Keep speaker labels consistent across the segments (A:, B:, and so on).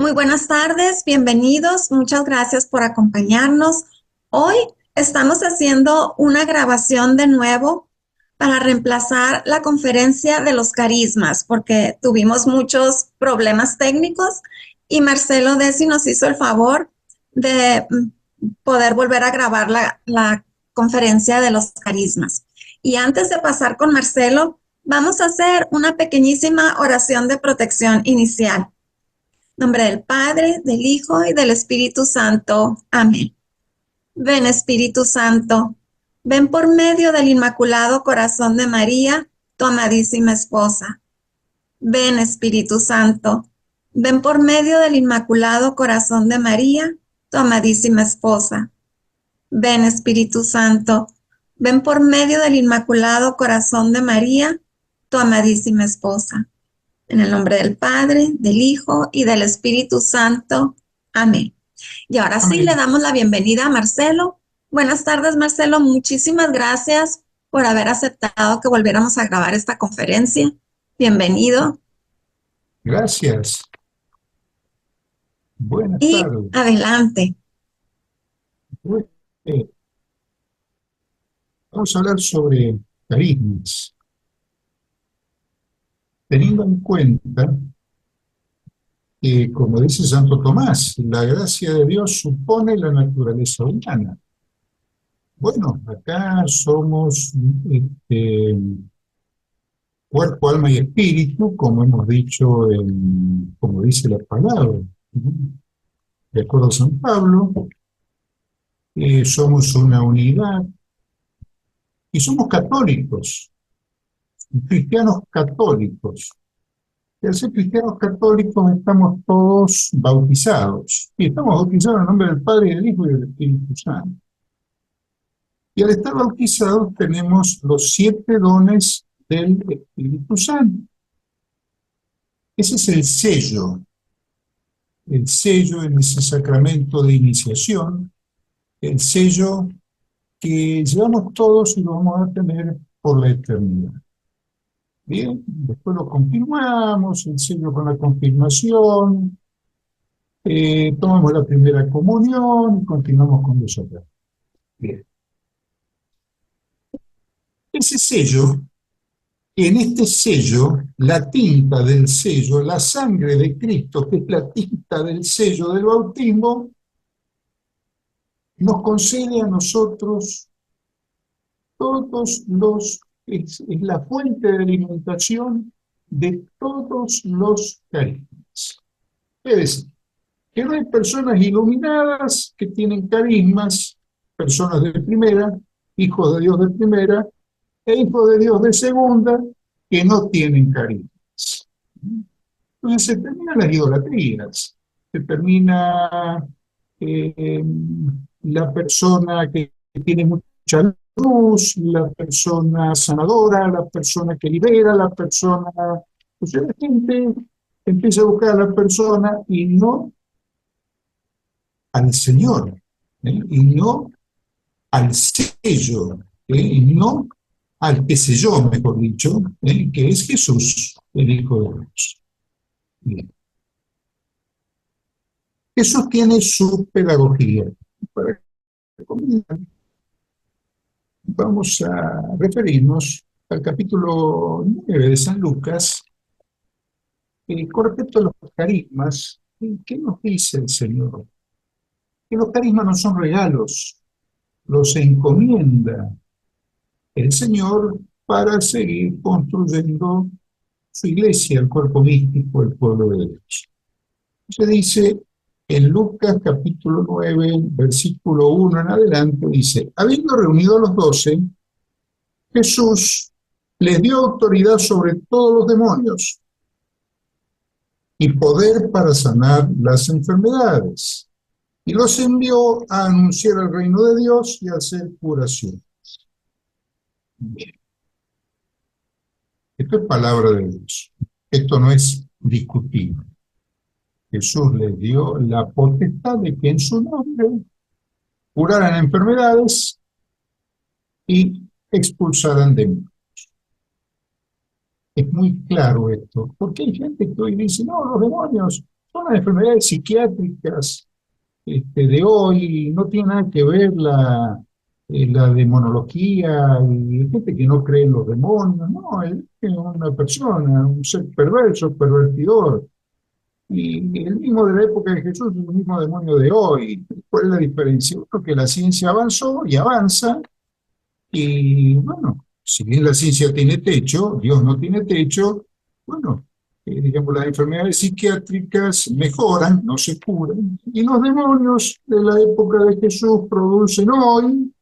A: Muy buenas tardes, bienvenidos. Muchas gracias por acompañarnos. Hoy estamos haciendo una grabación de nuevo para reemplazar la conferencia de los carismas, porque tuvimos muchos problemas técnicos y Marcelo Desi nos hizo el favor de poder volver a grabar la conferencia de los carismas. Y antes de pasar con Marcelo, vamos a hacer una pequeñísima oración de protección inicial. En nombre del Padre, del Hijo y del Espíritu Santo. Amén. Ven, Espíritu Santo, ven por medio del Inmaculado Corazón de María, tu amadísima esposa. Ven, Espíritu Santo, ven por medio del Inmaculado Corazón de María, tu amadísima esposa. Ven, Espíritu Santo, ven por medio del Inmaculado Corazón de María, tu amadísima esposa. En el nombre del Padre, del Hijo y del Espíritu Santo. Amén. Y ahora sí le
B: Amén.
A: damos la bienvenida a Marcelo. Buenas tardes, Marcelo. Muchísimas gracias por haber aceptado que volviéramos a grabar esta conferencia. Bienvenido.
B: Gracias. Buenas
A: Y
B: tardes.
A: adelante.
B: Bueno, eh, vamos a hablar sobre carismas, teniendo en cuenta que, como dice Santo Tomás, la gracia de Dios supone la naturaleza humana. Bueno, acá somos este, cuerpo, alma y espíritu, como hemos dicho, como dice la palabra. ¿No? De acuerdo a San Pablo, somos una unidad y somos católicos, cristianos católicos. Y al ser cristianos católicos estamos todos bautizados. Y estamos bautizados en el nombre del Padre, y del Hijo y del Espíritu Santo. Y al estar bautizados tenemos los 7 dones del Espíritu Santo. Ese es el sello en ese sacramento de iniciación, el sello que llevamos todos y lo vamos a tener por la eternidad. Bien, después lo confirmamos, el sello con la confirmación, tomamos la primera comunión y continuamos con los otros. Bien. Ese sello, en este sello, la tinta del sello, la sangre de Cristo, que es la tinta del sello del bautismo, nos concede a nosotros todos los, es la fuente de alimentación de todos los carismas. Es decir, que no hay personas iluminadas que tienen carismas, personas de primera, hijos de Dios de primera, e hijos de Dios de segunda, que no tienen carismas. Entonces se terminan las idolatrías, se termina eh, la persona que tiene mucha luz, la persona sanadora, la persona que libera, la persona... O sea, la gente empieza a buscar a la persona y no al Señor, y no al sello, y no al que selló, mejor dicho, que es Jesús, el Hijo de Dios. Bien. Eso tiene su pedagogía. Para comenzar, vamos a referirnos al capítulo 9 de San Lucas, con respecto a los carismas. ¿Qué nos dice el Señor? Que los carismas no son regalos, los encomienda el Señor para seguir construyendo su iglesia, el cuerpo místico, el pueblo de Dios. Se dice en Lucas capítulo 9, versículo 1 en adelante, dice, habiendo reunido a los 12, Jesús les dio autoridad sobre todos los demonios y poder para sanar las enfermedades. Y los envió a anunciar el reino de Dios y a hacer curación. Bien. Esto es palabra de Dios. Esto no es discutible. Jesús les dio la potestad de que en su nombre curaran enfermedades y expulsaran demonios. Es muy claro esto, porque hay gente que hoy dice, no, los demonios Son las enfermedades psiquiátricas de hoy, no tiene nada que ver la demonología y hay gente que no cree en los demonios, no, es una persona, un ser perverso, pervertidor. Y el mismo de la época de Jesús es el mismo demonio de hoy. ¿Cuál es la diferencia? Porque la ciencia avanzó y avanza, y bueno, si bien la ciencia tiene techo, Dios no tiene techo, bueno, digamos, las enfermedades psiquiátricas mejoran, no se curan, y los demonios de la época de Jesús producen hoy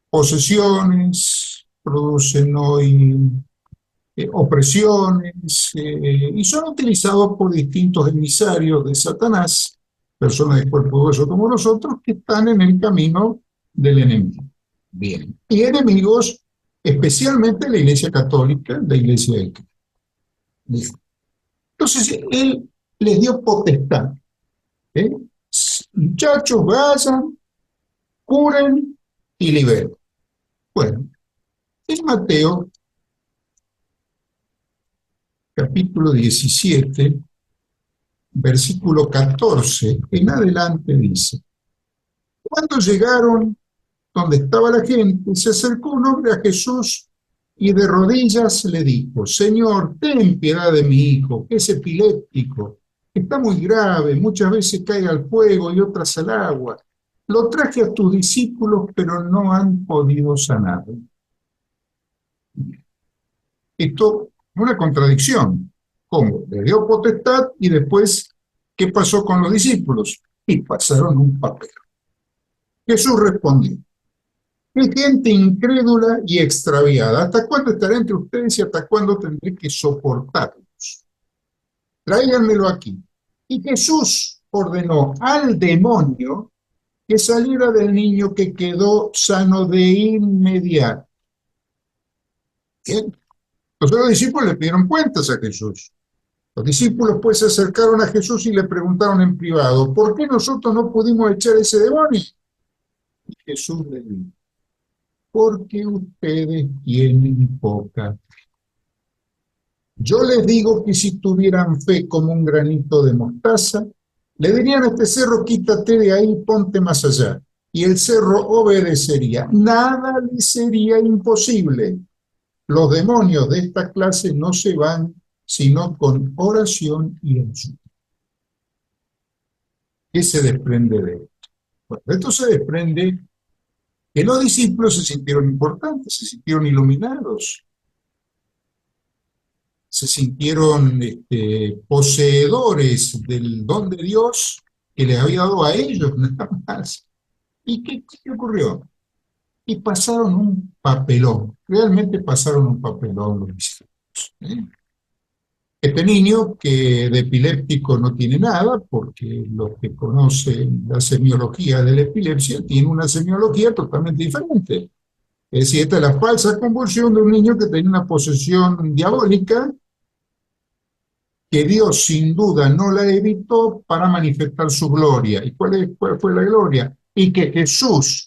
B: posesiones, producen hoy opresiones, y son utilizados por distintos emisarios de Satanás, personas de cuerpo y hueso como nosotros, que están en el camino del enemigo. Bien. Y enemigos, especialmente la Iglesia Católica, la Iglesia de Cristo. Bien. Entonces, él les dio potestad. ¿Eh? Muchachos, vayan, curen y liberen. Bueno, en Mateo, capítulo 17, versículo 14 en adelante dice: cuando llegaron donde estaba la gente, se acercó un hombre a Jesús y de rodillas le dijo: Señor, ten piedad de mi hijo, que es epiléptico, está muy grave, muchas veces cae al fuego y otras al agua. Lo traje a tus discípulos, pero no han podido sanarlo. Esto es una contradicción. ¿Cómo? Le dio potestad y después, ¿qué pasó con los discípulos? Y pasaron un papel. Jesús respondió: qué gente incrédula y extraviada. ¿Hasta cuándo estaré entre ustedes y hasta cuándo tendré que soportarlos? Tráiganmelo aquí. Y Jesús ordenó al demonio que saliera del niño, que quedó sano de inmediato. Bien. Los discípulos le pidieron cuentas a Jesús. Los discípulos pues se acercaron a Jesús y le preguntaron en privado: ¿por qué nosotros no pudimos echar ese demonio? Y Jesús les dijo: porque ustedes tienen poca fe. Yo les digo que si tuvieran fe como un granito de mostaza, le dirían a este cerro: quítate de ahí, ponte más allá. Y el cerro obedecería. Nada le sería imposible. Los demonios de esta clase no se van sino con oración y ayuno. ¿Qué se desprende de esto? Bueno, de esto se desprende que los discípulos se sintieron importantes, se sintieron iluminados, se sintieron poseedores del don de Dios que les había dado a ellos, nada más. ¿Y qué ocurrió? Y pasaron un papelón, realmente pasaron un papelón los discípulos. Este niño, que de epiléptico no tiene nada, porque los que conocen la semiología de la epilepsia tienen una semiología totalmente diferente. Es decir, esta es la falsa convulsión de un niño que tenía una posesión diabólica, que Dios sin duda no la evitó para manifestar su gloria. ¿Y cuál fue la gloria? Y que Jesús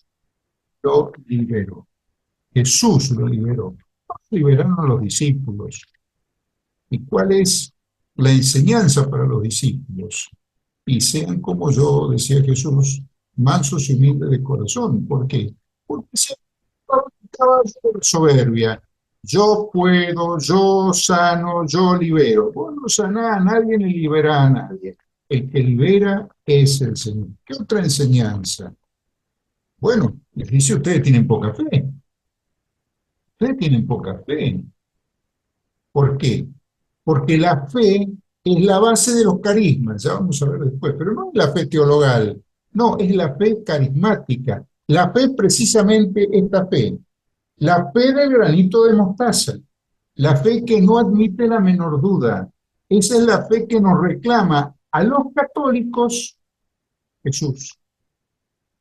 B: lo liberó. Jesús lo liberó. Liberaron a los discípulos. ¿Y cuál es la enseñanza para los discípulos? Y sean como yo, decía Jesús, mansos y humildes de corazón. ¿Por qué? Porque se estaba soberbia. Yo puedo, yo sano, yo libero. Vos no sanás a nadie ni liberás a nadie. El que libera es el Señor. ¿Qué otra enseñanza? Bueno, les dice: ustedes tienen poca fe. Ustedes tienen poca fe. ¿Por qué? Porque la fe es la base de los carismas, ya vamos a ver después, pero no es la fe teologal, no, es la fe carismática. La fe, precisamente esta fe, la fe del granito de mostaza, la fe que no admite la menor duda. Esa es la fe que nos reclama a los católicos Jesús.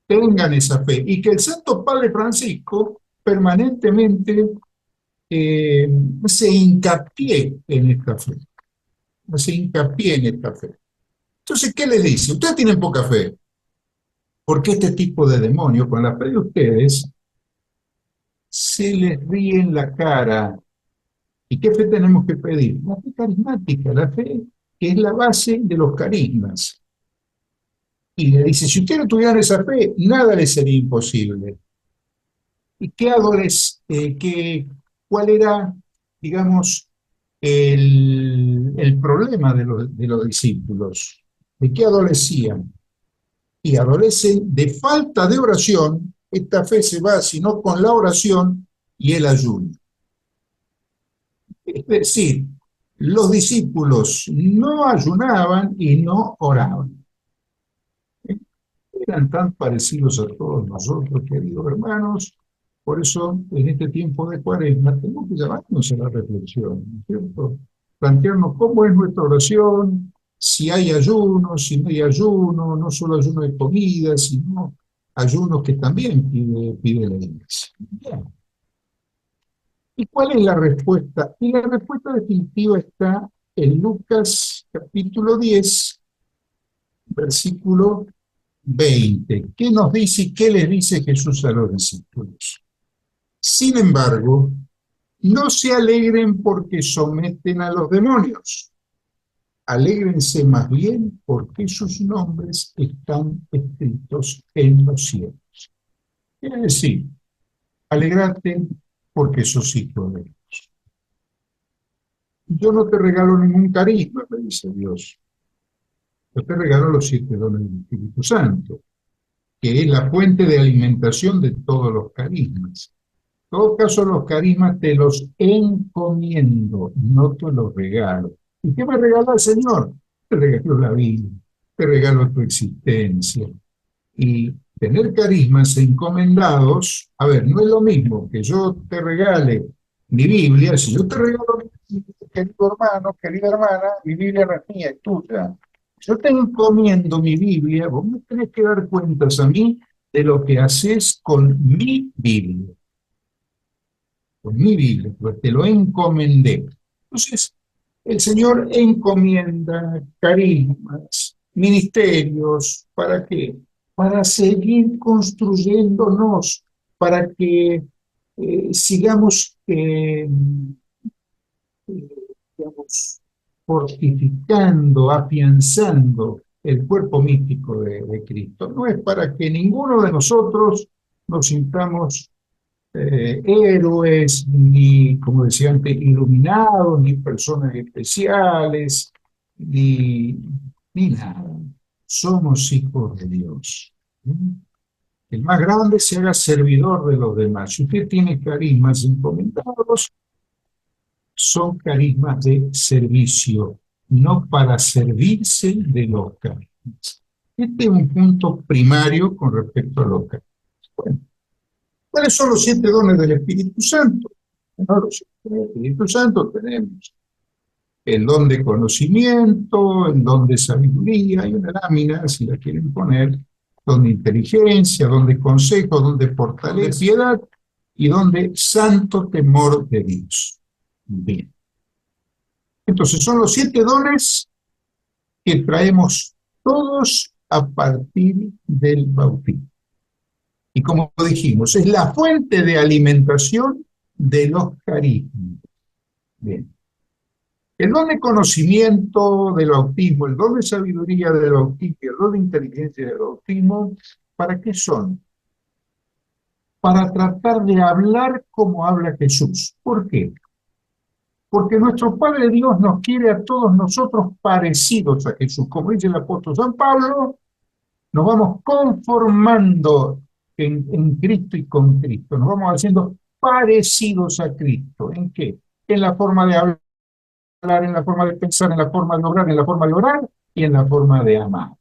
B: Tengan esa fe, y que el Santo Padre Francisco permanentemente hace hincapié en esta fe. Hace hincapié en esta fe. Entonces, ¿qué les dice? Ustedes tienen poca fe, porque este tipo de demonios, con la fe de ustedes, se les ríe en la cara. ¿Y qué fe tenemos que pedir? La fe carismática, la fe que es la base de los carismas. Y le dice, si ustedes no tuvieran esa fe, nada les sería imposible. ¿Y cuál era, digamos, el problema de los discípulos? ¿De qué adolecían? Y adolecen de falta de oración. Esta fe se va, sino con la oración y el ayuno. Es decir, los discípulos no ayunaban y no oraban. Eran tan parecidos a todos nosotros, queridos hermanos. Por eso, en este tiempo de Cuaresma, tenemos que llamarnos a la reflexión, ¿no es cierto? Plantearnos cómo es nuestra oración, si hay ayuno, si no hay ayuno, no solo ayuno de comida, sino ayunos que también pide la Iglesia. Bien. ¿Y cuál es la respuesta? Y la respuesta definitiva está en Lucas capítulo 10, versículo 20. ¿Qué nos dice y qué les dice Jesús a los discípulos? Sin embargo, no se alegren porque someten a los demonios. Alégrense más bien porque sus nombres están escritos en los cielos. Quiere decir, alegrate porque sos hijo de Dios. Yo no te regalo ningún carisma, me dice Dios. Yo te regalo los 7 dones del Espíritu Santo, que es la fuente de alimentación de todos los carismas. En todo caso, los carismas te los encomiendo, no te los regalo. ¿Y qué me regala el Señor? Te regalo la vida, te regalo tu existencia. Y tener carismas encomendados, a ver, no es lo mismo que yo te regale mi Biblia. Si yo te regalo mi Biblia, querido hermano, querida hermana, mi Biblia no es mía, es tuya. Yo te encomiendo mi Biblia, vos me tenés que dar cuentas a mí de lo que haces con mi Biblia. Con mi Biblia, pues te lo encomendé. Entonces, el Señor encomienda carismas, ministerios, ¿para qué? Para seguir construyéndonos, para que sigamos, digamos, fortificando, afianzando el cuerpo místico de Cristo. No es para que ninguno de nosotros nos sintamos héroes, ni, como decía antes, iluminados, ni personas especiales, ni nada. Somos hijos de Dios. El más grande se haga servidor de los demás. Si usted tiene carismas encomendados, son carismas de servicio, no para servirse de los carismas. Este es un punto primario con respecto a los carismas. Bueno, ¿cuáles son los 7 dones del Espíritu Santo? Bueno, los 7 dones del Espíritu Santo tenemos el don de conocimiento, el don de sabiduría, hay una lámina, si la quieren poner, don de inteligencia, don de consejo, don de fortaleza, piedad y don de santo temor de Dios. Bien. Entonces son los 7 dones que traemos todos a partir del bautismo. Y como dijimos, es la fuente de alimentación de los carismas. Bien. El don de conocimiento del bautismo, el don de sabiduría del bautismo y el don de inteligencia del bautismo, ¿para qué son? Para tratar de hablar como habla Jesús. ¿Por qué? Porque nuestro Padre Dios nos quiere a todos nosotros parecidos a Jesús. Como dice el apóstol San Pablo, nos vamos conformando en Cristo y con Cristo. Nos vamos haciendo parecidos a Cristo. ¿En qué? En la forma de hablar, en la forma de pensar, en la forma de obrar, en la forma de orar y en la forma de amar.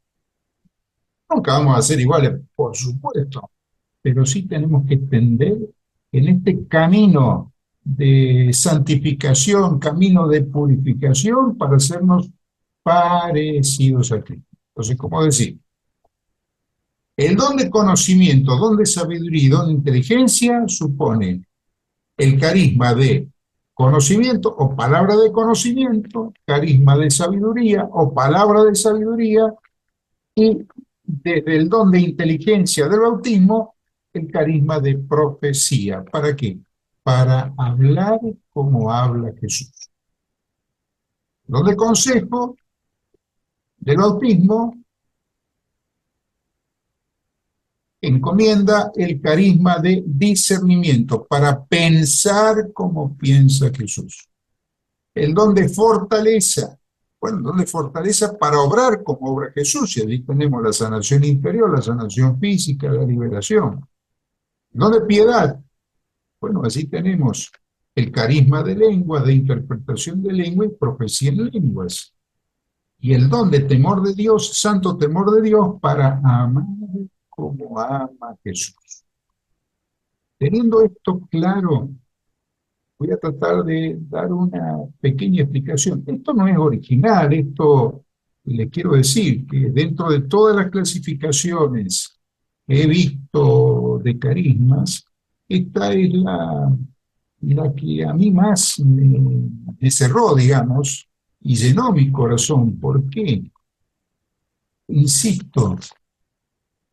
B: Nunca vamos a ser iguales, por supuesto, pero sí tenemos que tender en este camino de santificación, camino de purificación, para hacernos parecidos a Cristo. Entonces, como decir, el don de conocimiento, don de sabiduría y don de inteligencia supone el carisma de conocimiento o palabra de conocimiento, carisma de sabiduría o palabra de sabiduría, y desde el don de inteligencia del bautismo, el carisma de profecía. ¿Para qué? Para hablar como habla Jesús. Don de consejo, Del bautismo encomienda el carisma de discernimiento para pensar como piensa Jesús. El don de fortaleza, bueno, el don de fortaleza para obrar como obra Jesús, y allí tenemos la sanación interior, la sanación física, la liberación. El don de piedad, bueno, así tenemos el carisma de lengua, de interpretación de lengua y profecía en lenguas. Y el don de temor de Dios, santo temor de Dios, para amar como ama Jesús. Teniendo esto claro, voy a tratar de dar una pequeña explicación. Esto no es original, esto le quiero decir que dentro de todas las clasificaciones que he visto de carismas, esta es la que a mí más me cerró, digamos, y llenó mi corazón. ¿Por qué? Insisto,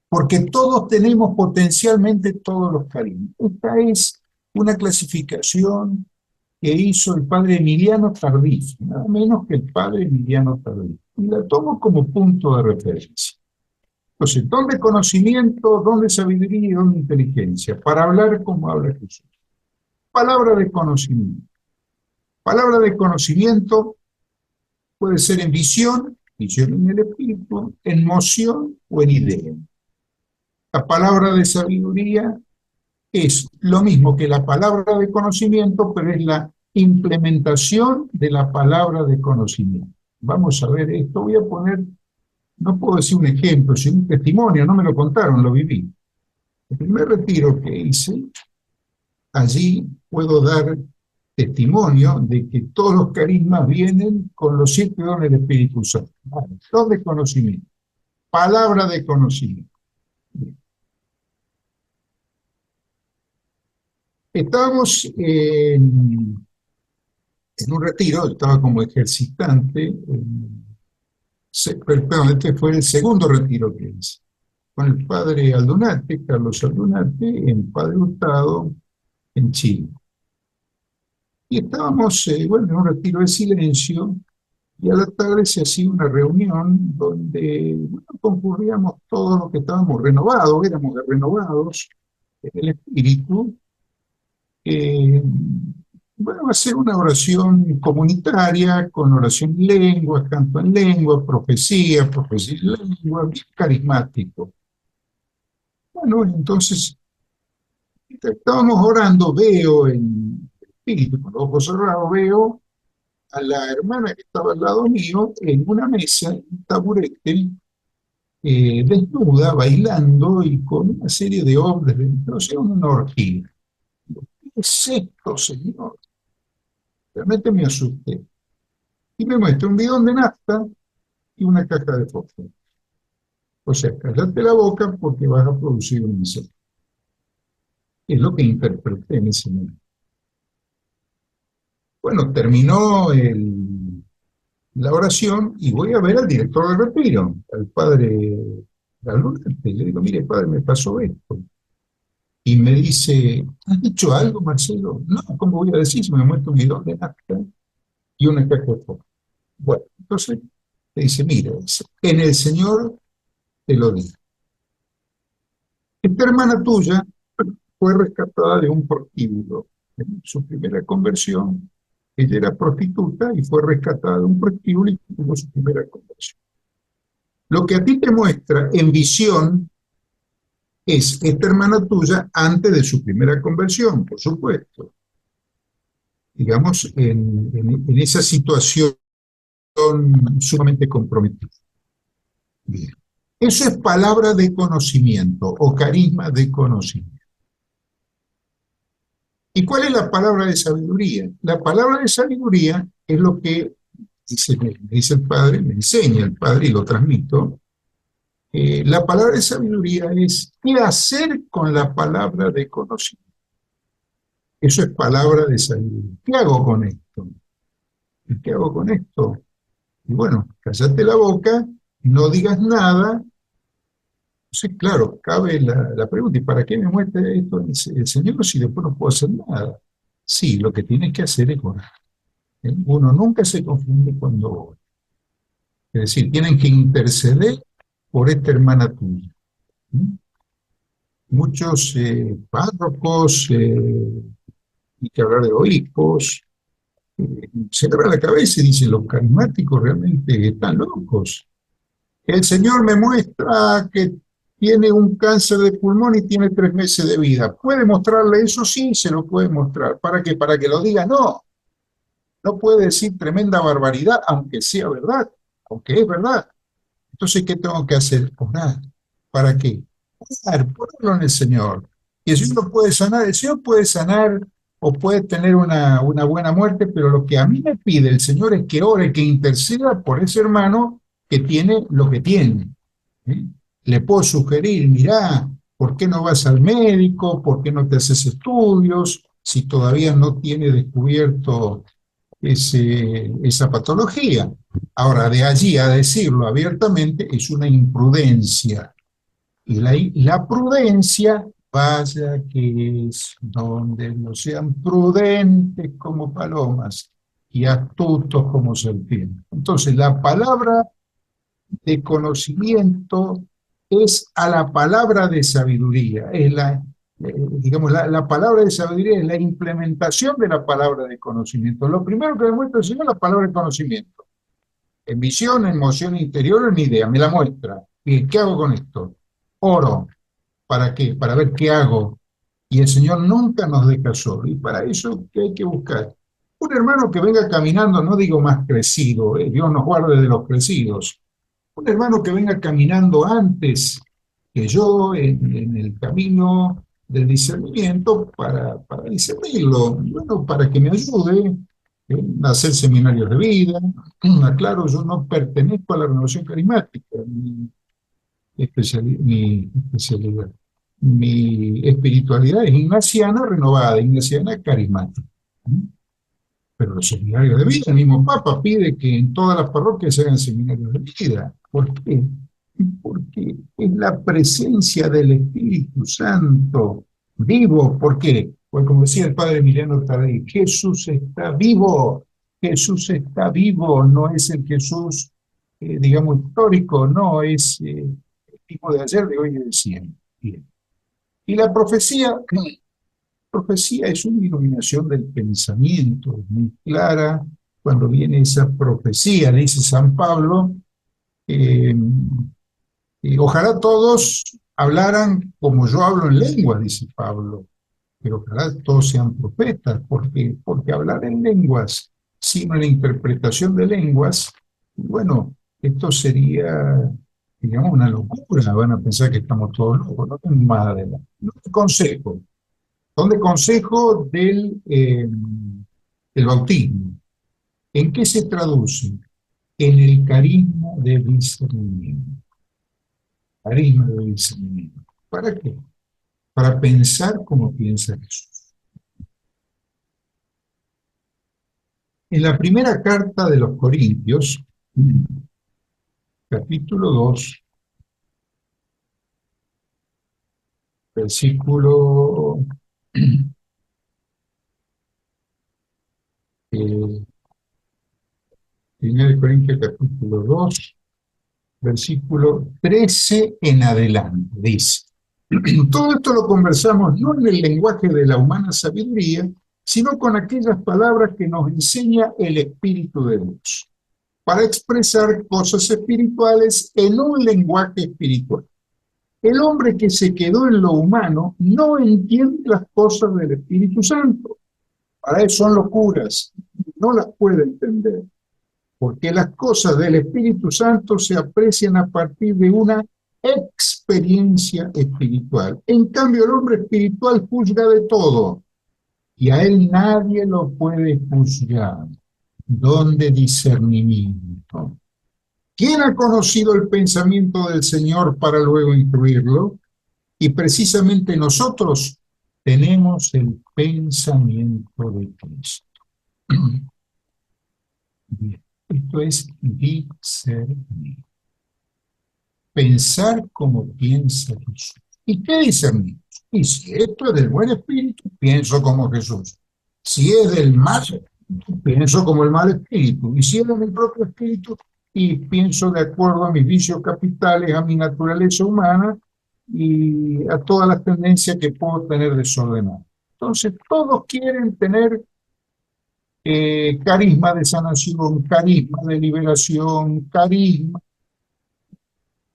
B: porque todos tenemos potencialmente todos los carismas. Esta es una clasificación que hizo el padre Emiliano Tardif, nada menos que el padre Emiliano Tardif. Y la tomo como punto de referencia. Entonces, don de conocimiento, don de sabiduría y don de inteligencia, para hablar como habla Jesús. Palabra de conocimiento. Palabra de conocimiento puede ser en visión, visión en el espíritu, en moción o en idea. La palabra de sabiduría es lo mismo que la palabra de conocimiento, pero es la implementación de la palabra de conocimiento. Vamos a ver esto, voy a poner, no puedo decir un ejemplo, sino un testimonio, no me lo contaron, lo viví. El primer retiro que hice, allí puedo dar testimonio de que todos los carismas vienen con los 7 dones del Espíritu Santo. Don de conocimiento, palabra de conocimiento. Bien. Estábamos en un retiro, estaba como ejercitante, perdón, este fue el segundo retiro que hice, con el padre Aldunate, Carlos Aldunate, en Padre Hurtado, en Chile. Y estábamos, bueno, en un retiro de silencio, y a la tarde se hacía una reunión donde, bueno, concurríamos todos los que estábamos renovados, éramos renovados en el espíritu, bueno, hacer una oración comunitaria con oración en lengua, canto en lengua, profecía en lengua, bien carismático. Bueno, entonces estábamos orando, veo en el espíritu, con los ojos cerrados, veo a la hermana que estaba al lado mío en una mesa, en un taburete, desnuda, bailando y con una serie de hombres dentro, o sea, una orgía. ¿Qué es esto, señor? Realmente me asusté. Y me muestra un bidón de nafta y una caja de fósforo. O sea, cállate la boca porque vas a producir un incendio. Es lo que interpreté en ese momento. Bueno, terminó la oración y voy a ver al director del retiro, al padre Galunate. Le digo, mire, padre, me pasó esto. Y me dice, ¿has dicho algo, Marcelo? No, ¿cómo voy a decir si me muestra un bidón de nafta y una caja de fósforo? Bueno, entonces le dice, mira, en el Señor te lo digo. Esta hermana tuya fue rescatada de un prostíbulo. En su primera conversión, ella era prostituta y fue rescatada de un prostíbulo y tuvo su primera conversión. Lo que a ti te muestra en visión es esta hermana tuya antes de su primera conversión, por supuesto. Digamos, en esa situación sumamente comprometida. Bien. Eso es palabra de conocimiento o carisma de conocimiento. ¿Y cuál es la palabra de sabiduría? La palabra de sabiduría es lo que me dice el padre, me enseña el padre y lo transmito. La palabra de sabiduría es qué hacer con la palabra de conocimiento. Eso es palabra de sabiduría. ¿Qué hago con esto? ¿Y qué hago con esto? Y bueno, cállate la boca, no digas nada. Entonces, claro, cabe la pregunta, ¿y para qué me muestra esto el Señor si después no puedo hacer nada? Sí, lo que tienes que hacer es orar. Uno nunca se confunde cuando ora. Es decir, tienen que interceder por esta hermana tuya. Muchos párrocos, y que hablar de obispos, se agarra la cabeza y dice, los carismáticos realmente están locos. El Señor me muestra que tiene un cáncer de pulmón y tiene 3 meses de vida. ¿Puede mostrarle eso? Sí, se lo puede mostrar. ¿Para qué? Para que lo diga. No, no puede decir tremenda barbaridad, aunque sea verdad, aunque es verdad. Entonces, ¿qué tengo que hacer? Orar. ¿Para qué? Orar, ponerlo en el Señor. Y el Señor lo puede sanar. El Señor puede sanar o puede tener una buena muerte, pero lo que a mí me pide el Señor es que ore, que interceda por ese hermano que tiene lo que tiene. ¿Sí? Le puedo sugerir, mirá, ¿por qué no vas al médico? ¿Por qué no te haces estudios? Si todavía no tiene descubierto esa patología. Ahora, de allí a decirlo abiertamente es una imprudencia. Y la prudencia, vaya que es donde no sean prudentes como palomas y astutos como serpientes. Entonces, la palabra de conocimiento es a la palabra de sabiduría, es digamos, la palabra de sabiduría es la implementación de la palabra de conocimiento. Lo primero que demuestra el Señor es la palabra de conocimiento. En visión, en emoción interior, en idea, me la muestra. Bien, ¿qué hago con esto? Oro. ¿Para qué? Para ver qué hago. Y el Señor nunca nos deja solo. Y para eso, ¿qué hay que buscar? Un hermano que venga caminando, no digo más crecido, Dios nos guarde de los crecidos, un hermano que venga caminando antes que yo en el camino del discernimiento para discernirlo, bueno, para que me ayude a hacer seminarios de vida. Aclaro, yo no pertenezco a la renovación carismática, especialidad. Mi espiritualidad es ignaciana renovada, ignaciana carismática. Pero los seminarios de vida, el mismo Papa pide que en todas las parroquias se hagan seminarios de vida. ¿Por qué? Porque es la presencia del Espíritu Santo vivo. ¿Por qué? Pues como decía el padre Emiliano Tadei, Jesús está vivo. Jesús está vivo, no es el Jesús, digamos, histórico, no, es el tipo de ayer, de hoy y de siempre. Bien. Y la profecía es una iluminación del pensamiento, es muy clara. Cuando viene esa profecía, dice San Pablo, eh, ojalá todos hablaran como yo hablo en lengua, dice Pablo, pero ojalá todos sean profetas, porque hablar en lenguas sin una interpretación de lenguas, bueno, esto sería, digamos, una locura, van a pensar que estamos todos locos, no tengo más adelante. No te consejo, son de consejo del bautismo. ¿En qué se traduce? En el carisma de discernimiento. Carisma de discernimiento. ¿Para qué? Para pensar como piensa Jesús. En la primera carta de los Corintios, capítulo 2, versículo eh, 1 Corintios capítulo 2, versículo 13 en adelante, dice. Todo esto lo conversamos no en el lenguaje de la humana sabiduría, sino con aquellas palabras que nos enseña el Espíritu de Dios, para expresar cosas espirituales en un lenguaje espiritual. El hombre que se quedó en lo humano no entiende las cosas del Espíritu Santo. Para él son locuras, no las puede entender, porque las cosas del Espíritu Santo se aprecian a partir de una experiencia espiritual. En cambio, el hombre espiritual juzga de todo, y a él nadie lo puede juzgar. ¿Dónde discernimiento? ¿Quién ha conocido el pensamiento del Señor para luego instruirlo? Y precisamente nosotros tenemos el pensamiento de Cristo. Bien, esto es discernir. Pensar como piensa Jesús. ¿Y qué discernimos? Y si esto es del buen espíritu, pienso como Jesús. Si es del mal espíritu, pienso como el mal espíritu. Y si es de mi propio espíritu, y pienso de acuerdo a mis vicios capitales, a mi naturaleza humana y a todas las tendencias que puedo tener desordenadas. Entonces, todos quieren tener carisma de sanación, carisma de liberación, carisma,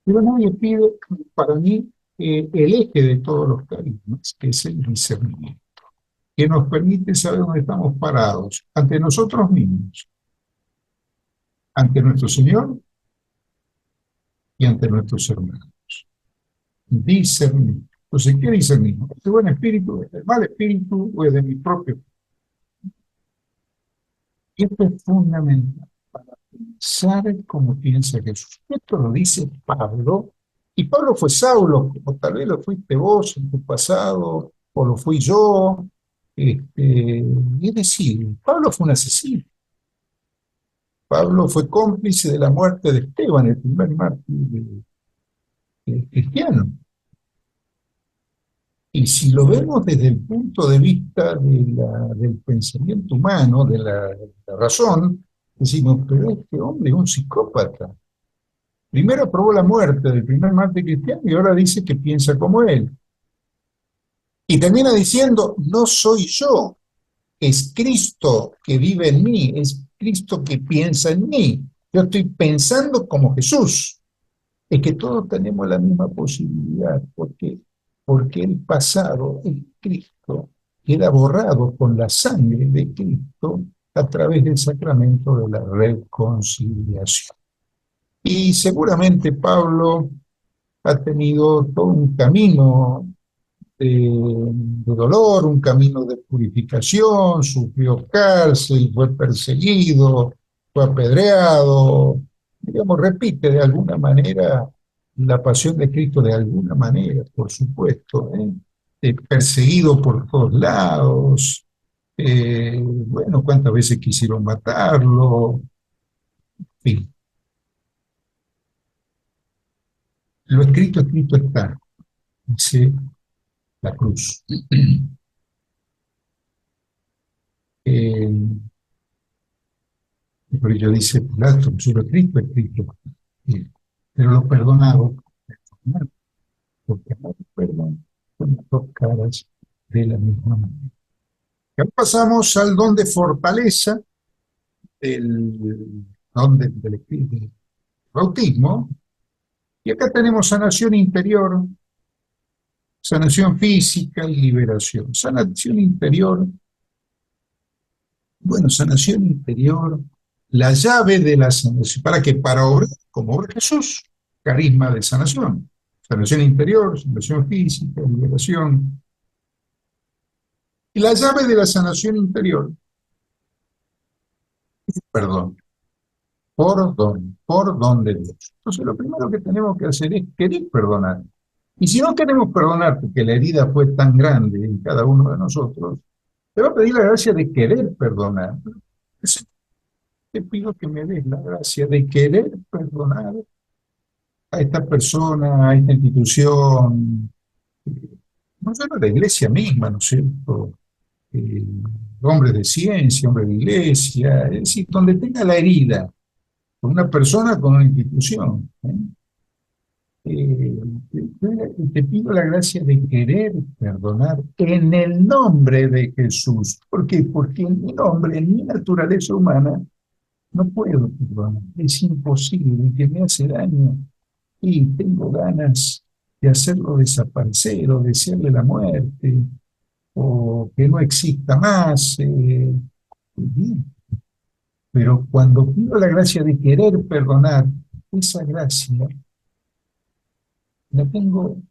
B: pero nadie pide, para mí, el eje de todos los carismas, que es el discernimiento, que nos permite saber dónde estamos parados, ante nosotros mismos, ante nuestro Señor y ante nuestros hermanos. Discernir. Entonces, ¿qué discernir? ¿Es de buen espíritu, es del mal espíritu o es de mi propio? Y esto es fundamental para pensar como piensa Jesús. Esto lo dice Pablo, y Pablo fue Saulo, o tal vez lo fuiste vos en tu pasado, o lo fui yo. Es decir, Pablo fue un asesino. Pablo fue cómplice de la muerte de Esteban, el primer mártir cristiano. Y si lo vemos desde el punto de vista del pensamiento humano, de la razón, decimos, pero este hombre es un psicópata. Primero aprobó la muerte del primer mártir cristiano y ahora dice que piensa como él. Y termina diciendo, no soy yo, es Cristo que vive en mí, es Cristo que piensa en mí. Yo estoy pensando como Jesús. Es que todos tenemos la misma posibilidad, porque el pasado, el Cristo, queda borrado con la sangre de Cristo a través del sacramento de la reconciliación. Y seguramente Pablo ha tenido todo un camino de dolor, un camino de purificación, sufrió cárcel, fue perseguido, fue apedreado, digamos, repite de alguna manera la pasión de Cristo, de alguna manera, por supuesto, perseguido por todos lados, bueno, cuántas veces quisieron matarlo, en fin, lo escrito está, dice la cruz. Eh, Por ello dice Pilato, sobre Cristo es Cristo. Pero lo perdonado, porque no perdón, son las dos caras de la misma manera. Y ahora pasamos al don de fortaleza, el don del espíritu del bautismo, y acá tenemos sanación interior, sanación física y liberación. Sanación interior, bueno, sanación interior, la llave de la sanación. ¿Para qué? Para obrar, como obra Jesús, carisma de sanación. Sanación interior, sanación física, liberación. Y la llave de la sanación interior es perdón, por don de Dios. Entonces, lo primero que tenemos que hacer es querer perdonar. Y si no queremos perdonar porque la herida fue tan grande en cada uno de nosotros, te va a pedir la gracia de querer perdonar. Te pido que me des la gracia de querer perdonar a esta persona, a esta institución, no solo a la iglesia misma, ¿no es cierto? Eh, Hombres de ciencia, hombres de iglesia, es decir, donde tenga la herida, con una persona, con una institución. Eh, te pido la gracia de querer perdonar en el nombre de Jesús. ¿Por qué? Porque en mi nombre, en mi naturaleza humana, no puedo perdonar. Es imposible, que me hace daño y tengo ganas de hacerlo desaparecer o desearle la muerte o que no exista más. Bien. Pero cuando pido la gracia de querer perdonar, esa gracia la tengo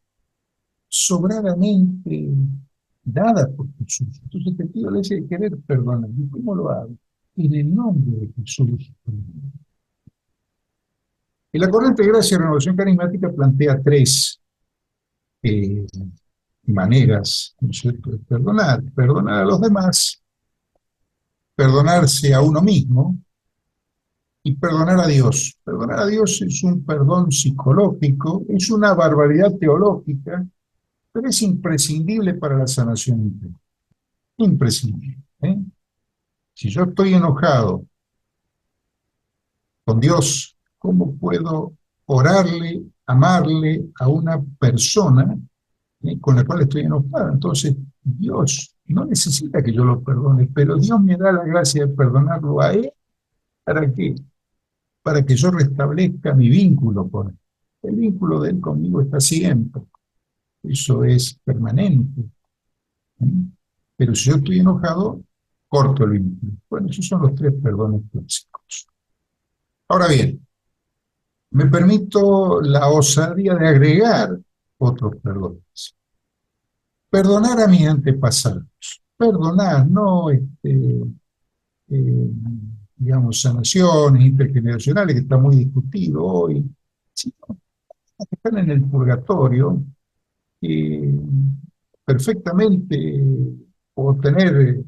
B: sobradamente dada por Jesús. Entonces te pido la gracia de querer perdonar. ¿Y cómo lo hago? En el nombre de Jesús. Y la corriente de gracia y renovación carismática plantea tres eh, maneras, ¿no es cierto?, de perdonar. Perdonar a los demás, perdonarse a uno mismo y perdonar a Dios. Perdonar a Dios es un perdón psicológico, es una barbaridad teológica, pero es imprescindible para la sanación interior. Imprescindible. Si yo estoy enojado con Dios ¿Cómo puedo orarle, amarle a una persona con la cual estoy enojado? Entonces, Dios no necesita que yo lo perdone, pero Dios me da la gracia de perdonarlo a él. ¿Para qué? Para que yo restablezca mi vínculo con él. El vínculo de él conmigo está siempre. Eso es permanente. ¿Eh? Pero si yo estoy enojado, corto el vínculo. Bueno, esos son los tres perdones clásicos. Ahora bien, me permito la osadía de agregar otros perdones. Perdonar a mis antepasados. Perdonar, no eh, digamos, sanaciones intergeneracionales, que está muy discutido hoy, sino que están en el purgatorio, eh, perfectamente puedo tener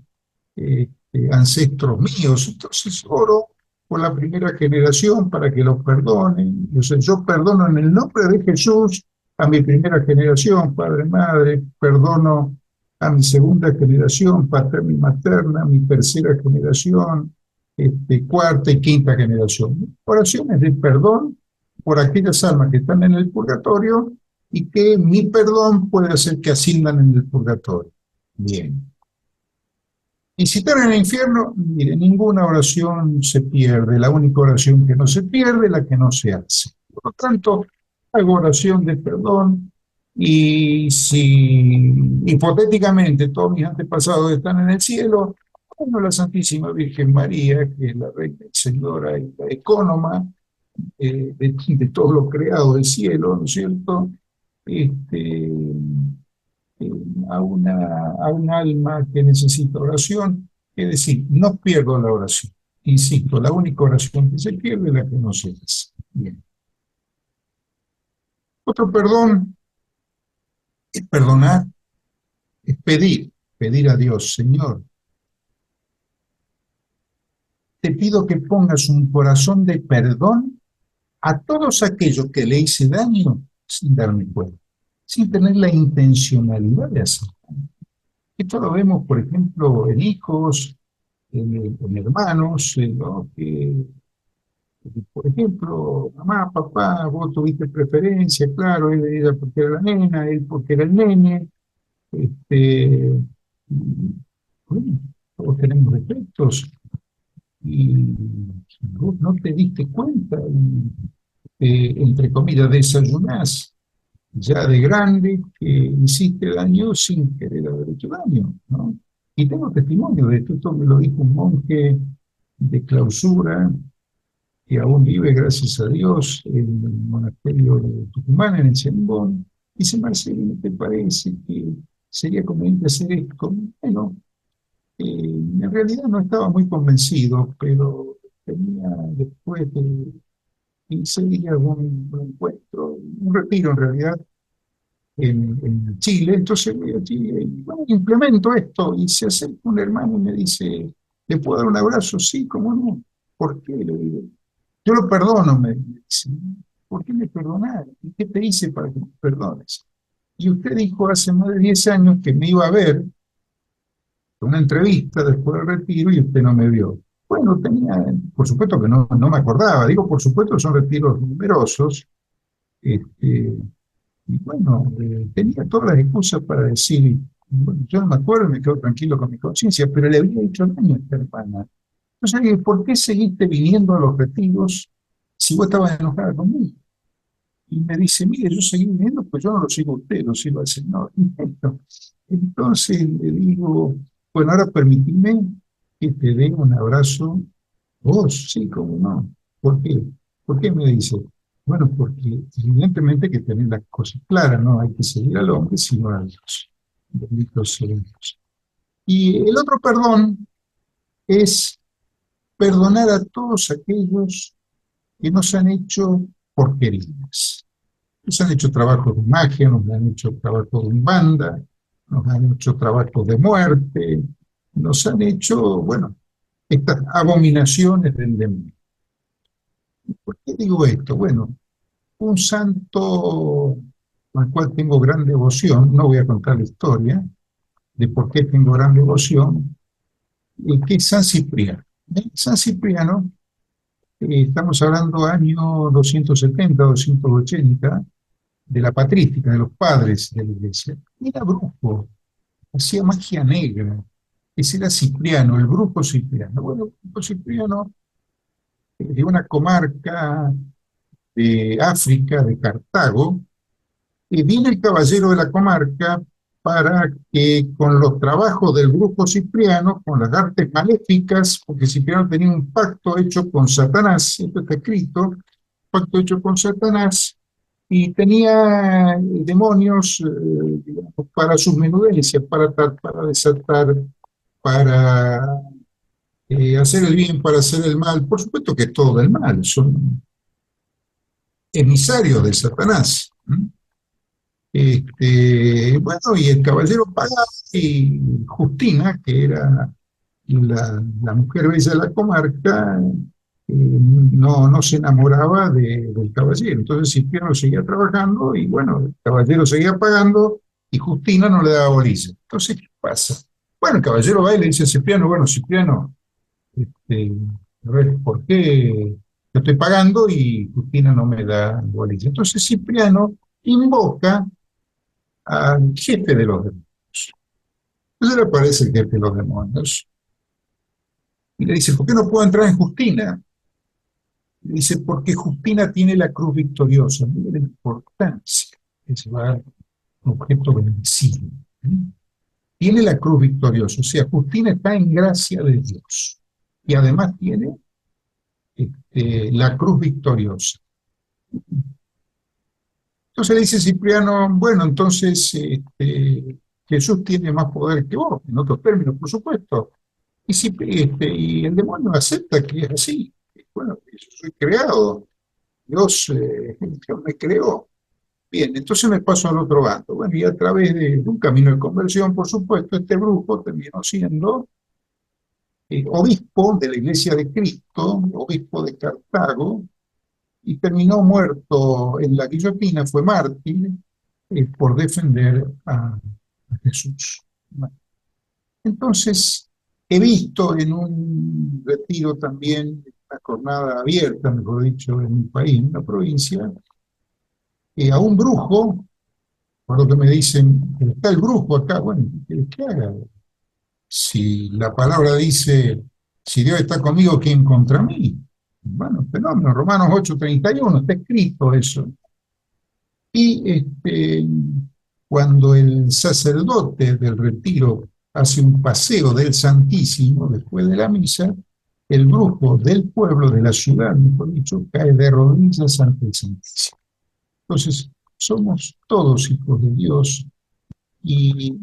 B: ancestros míos, entonces oro por la primera generación para que los perdonen. O sea, yo perdono en el nombre de Jesús a mi primera generación, padre, madre, perdono a mi segunda generación, paterna y materna, mi tercera generación, cuarta y quinta generación. Oraciones de perdón por aquellas almas que están en el purgatorio y que mi perdón puede hacer que asciendan en el purgatorio. Bien. Y si están en el infierno, mire, ninguna oración se pierde, la única oración que no se pierde es la que no se hace. Por lo tanto, hago oración de perdón y si hipotéticamente todos mis antepasados están en el cielo, bueno, la Santísima Virgen María, que es la Reina y Señora y la Ecónoma de todo lo creado del cielo, ¿no es cierto? Este, a un alma que necesita oración, es decir, no pierdo la oración. Insisto, la única oración que se pierde es la que no se hace. Bien. Otro perdón es perdonar, es pedir a Dios, Señor, te pido que pongas un corazón de perdón a todos aquellos que le hice daño sin darme cuenta, sin tener la intencionalidad de hacerlo. Esto lo vemos, por ejemplo, en hijos, en hermanos, ¿no? Por ejemplo, mamá, papá, vos tuviste preferencia, claro, ella porque era la nena, él porque era el nene, este, bueno, todos tenemos defectos y vos no te diste cuenta y, entre comillas, desayunás ya de grande que hiciste daño sin querer haber hecho daño, ¿no? Y tengo testimonio de esto, esto me lo dijo un monje de clausura que aún vive, gracias a Dios, en el monasterio de Tucumán, en el Ciambón. Dice, Marcelino, ¿te parece que sería conveniente hacer esto? Bueno, en realidad no estaba muy convencido, pero tenía después de 15 días un encuentro, un retiro en realidad, en Chile. Entonces voy a Chile y bueno, implemento esto y se acerca un hermano y me dice, ¿le puedo dar un abrazo? Sí, ¿cómo no? ¿Por qué? Le digo, yo lo perdono, me dice. ¿Por qué me perdonar? ¿Y qué te hice para que me perdones? Y usted dijo hace más de 10 años que me iba a ver una entrevista después del retiro y usted no me vio. Bueno, tenía, por supuesto que no me acordaba, digo, por supuesto son retiros numerosos, este, y bueno, tenía todas las excusas para decir, bueno, yo no me acuerdo, me quedo tranquilo con mi conciencia, pero le había hecho daño a esta hermana. Entonces, ¿por qué seguiste viniendo a los retiros si vos estabas enojada conmigo? Y me dice, mire, yo seguí viniendo, pues yo no lo sigo a usted, lo sigo al Señor. Entonces le digo, bueno, ahora permíteme que te dé un abrazo. Vos, sí, cómo no. ¿Por qué? ¿Por qué me dice? Bueno, porque evidentemente hay que tener las cosas claras, no hay que seguir al hombre, sino a Dios. Bendito sea Dios. Y el otro perdón es perdonar a todos aquellos que nos han hecho porquerías. Nos han hecho trabajos de magia, nos han hecho trabajos de banda, nos han hecho trabajos de muerte, nos han hecho, bueno, estas abominaciones del demonio. ¿Por qué digo esto? Bueno, un santo al cual tengo gran devoción, no voy a contar la historia de por qué tengo gran devoción, que es San Cipriano. San Cipriano Estamos hablando año 270, 280, de la patrística, de los padres de la iglesia. Era brujo, hacía magia negra. Ese era Cipriano, el brujo Cipriano. Bueno, el brujo Cipriano, de una comarca de África, de Cartago, y viene el caballero de la comarca para que con los trabajos del brujo Cipriano, con las artes maléficas, porque Cipriano tenía un pacto hecho con Satanás, esto está escrito, pacto hecho con Satanás, y tenía demonios, digamos, para sus menudencias, para desatar, para hacer el bien, para hacer el mal. Por supuesto que todo el mal, son emisarios de Satanás. Bueno, y el caballero pagaba y Justina, que era la mujer bella de la comarca, no se enamoraba del caballero. Entonces Cipriano seguía trabajando y bueno, el caballero seguía pagando y Justina no le daba bolilla. Entonces, ¿qué pasa? Bueno, el caballero va y le dice a Cipriano, bueno, Cipriano, a ver, ¿por qué yo estoy pagando y Justina no me da bolilla? Entonces Cipriano invoca al jefe de los demonios. Entonces le aparece el jefe de los demonios y le dice, ¿por qué no puedo entrar en Justina? Le dice, porque Justina tiene la cruz victoriosa. Mira la importancia de llevar un objeto bendecido. Tiene la cruz victoriosa, o sea, Justina está en gracia de Dios. Y además tiene la cruz victoriosa. Entonces le dice Cipriano, bueno, entonces Jesús tiene más poder que vos, en otros términos, por supuesto. Y el demonio acepta que es así. Bueno, yo soy creado, Dios me creó. Bien, entonces me paso al otro bando. Bueno, y a través de un camino de conversión, por supuesto, este brujo terminó siendo obispo de la Iglesia de Cristo, obispo de Cartago, y terminó muerto en la guillotina, fue mártir por defender a Jesús. Entonces, he visto en un retiro también, una jornada abierta, mejor dicho, en mi país, en una provincia, a un brujo, por lo que me dicen, está el brujo acá, bueno, ¿qué quieres que haga? Si la palabra dice, si Dios está conmigo, ¿quién contra mí? Bueno, fenómeno, Romanos 8:31, está escrito eso. Y cuando el sacerdote del retiro hace un paseo del Santísimo después de la misa, el brujo del pueblo, de la ciudad, mejor dicho, cae de rodillas ante el Santísimo. Entonces, somos todos hijos de Dios y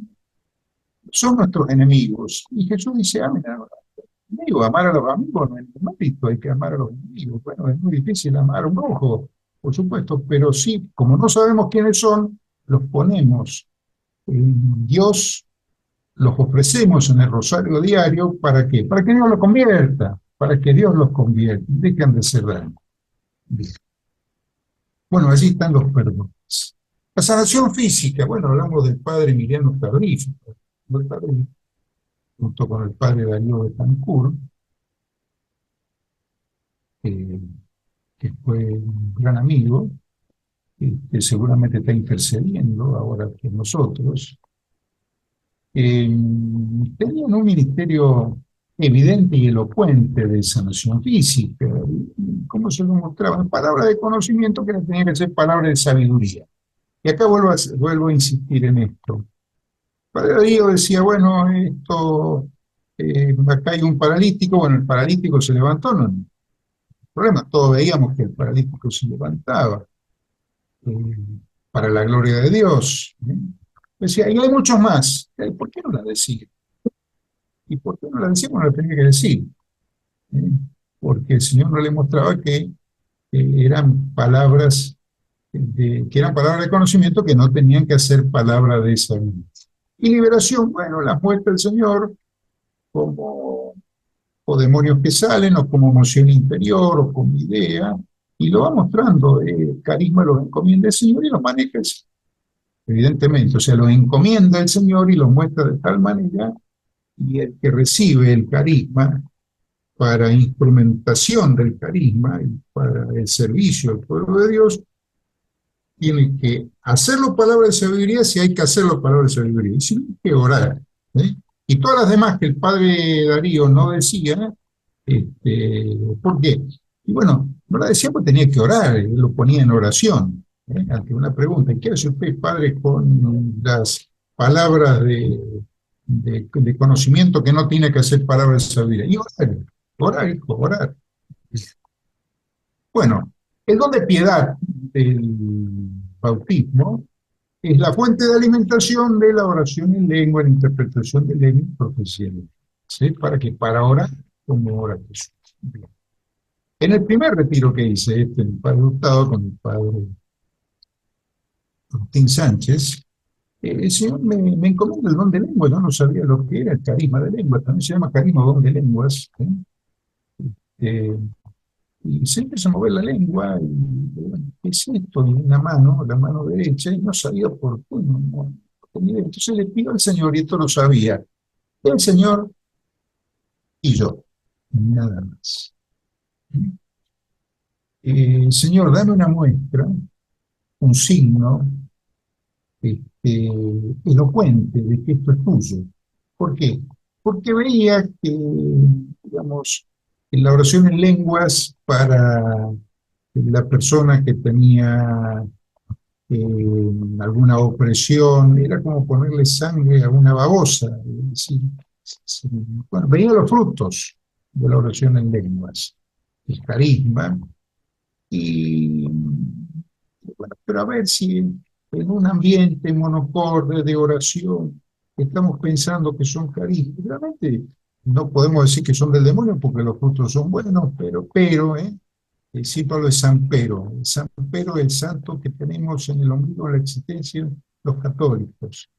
B: son nuestros enemigos. Y Jesús dice, amen a los amigos, amar a los amigos no es mérito, hay que amar a los enemigos. Bueno, es muy difícil amar a un brujo, por supuesto, pero sí, como no sabemos quiénes son, los ponemos en Dios, los ofrecemos en el rosario diario, ¿para qué? Para que Dios los convierta, para que Dios los convierta, dejen de ser daño. Bueno, allí están los perdones. La sanación física, bueno, hablamos del padre Emiliano Tardif, junto con el padre Darío Betancourt, eh, que fue un gran amigo, que seguramente está intercediendo ahora por nosotros. Tenían un ministerio evidente y elocuente de sanación física. ¿Cómo se lo mostraban? Palabras de conocimiento que tenían que ser palabras de sabiduría. Y acá vuelvo a insistir en esto. Padre Darío decía, bueno, acá hay un paralítico, bueno, el paralítico se levantó, no hay problema, todos veíamos que el paralítico se levantaba, eh, para la gloria de Dios. Decía, y hay muchos más, ¿por qué no la decía? ¿Y por qué no la decía? Bueno, la tenía que decir, ¿eh? Porque el Señor no le mostraba que eran palabras que eran palabras de conocimiento que no tenían que hacer palabras de sabiduría. Y liberación, bueno, las muestra el Señor como o demonios que salen, o como emoción interior, o como idea, y lo va mostrando. El carisma lo encomienda el Señor y lo maneja el Señor, evidentemente. O sea, lo encomienda el Señor y lo muestra de tal manera, y el que recibe el carisma para instrumentación del carisma y para el servicio al pueblo de Dios, tiene que hacerlo palabra de sabiduría si hay que hacerlo palabra de sabiduría, y si no, hay que orar. ¿Eh? Y todas las demás que el padre Darío no decía, ¿por qué? Y bueno, no la decía porque tenía que orar, él lo ponía en oración, ante una pregunta. ¿Qué hace usted, padre, con las palabras de conocimiento que no tiene que hacer palabras de sabiduría? Y orar, hijo, orar. Bueno, el don de piedad del bautismo es la fuente de alimentación de la oración en lengua, la interpretación de lengua y profecía. ¿Sí? ¿Para qué? Para orar como ora Jesús. Bien. En el primer retiro que hice, en el Padre Hurtado, con el Padre Agustín Sánchez, el Señor me encomendó el don de lengua. Yo no sabía lo que era el carisma de lengua, también se llama carisma don de lenguas. Eh, y se empieza a mover la lengua, y bueno, ¿qué es esto? Y una mano, la mano derecha, y no sabía por qué. No tenía idea. Entonces le pido al Señor, y esto lo sabía, el Señor y yo, nada más. Señor, dame una muestra, un signo elocuente de que esto es tuyo. ¿Por qué? Porque veía que, digamos, en la oración en lenguas para la persona que tenía alguna opresión, era como ponerle sangre a una babosa. Sí, sí. Bueno, veía los frutos de la oración en lenguas, el carisma, y bueno, pero a ver si en un ambiente monocorde de oración estamos pensando que son carismas. Realmente no podemos decir que son del demonio porque los frutos son buenos, sí, Pablo es San Pero. San Pero es el santo que tenemos en el ombligo de la existencia los católicos.